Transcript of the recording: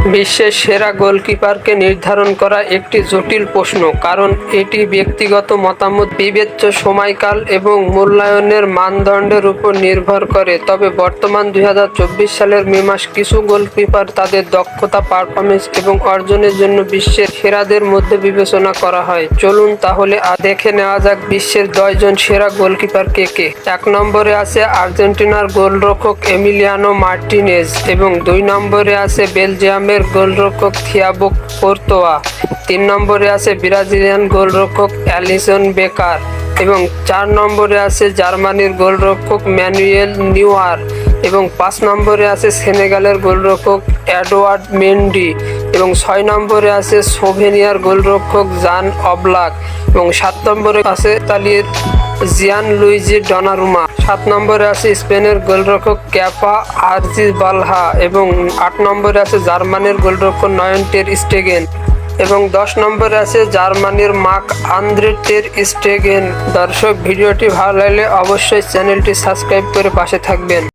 বিশ্বের সেরা গোলকিপারকে নির্ধারণ করা একটি জটিল প্রশ্ন, কারণ এটি ব্যক্তিগত মতামত, বিবেচ্য সময়কাল এবং মূল্যায়নের মানদণ্ডের উপর নির্ভর করে। তবে বর্তমান 2024 সালের মে মাস কিছু গোলকিপার তাদের দক্ষতা, পারফরমেন্স এবং অর্জনের জন্য বিশ্বের সেরাদের মধ্যে বিবেচনা করা হয়। চলুন তাহলে দেখে নেওয়া যাক বিশ্বের 10 জন সেরা গোলকিপার কে কে। 1 নম্বরে আছে আর্জেন্টিনার গোলরক্ষক এমিলিয়ানো মার্টিনেজ এবং 2 নম্বরে আছে বেলজিয়ামের গোলরক্ষক থিয়াবো কোর্তোয়া। 3 নম্বরে আছে ব্রাজিলিয়ান গোলরক্ষক অ্যালিসন বেকার এবং 4 নম্বরে আছে জার্মানির গোলরক্ষক ম্যানুয়েল নিউয়ার এবং 5 নম্বরে আছে সেনেগালের গোলরক্ষক এডওয়ার্ড মেন্ডি এবং 6 নম্বরে আছে স্লোভেনিয়ার গোলরক্ষক জান অবলাক এবং 7 নম্বরে আছে ইতালির জিয়ান লুইজি ডনারুমা। 7 নম্বরে আছে স্পেনের গোলরক্ষক ক্যাপা আর্জিবালহা এবং 8 নম্বরে আছে জার্মানির গোলরক্ষক নয়ন টের স্টেগেন এবং 10 নম্বরে আছে জার্মানির মার্ক আন্দ্রে টের স্টেগেন। দর্শক, ভিডিওটি ভালো লাগলে অবশ্যই চ্যানেলটি সাবস্ক্রাইব করে পাশে থাকবেন।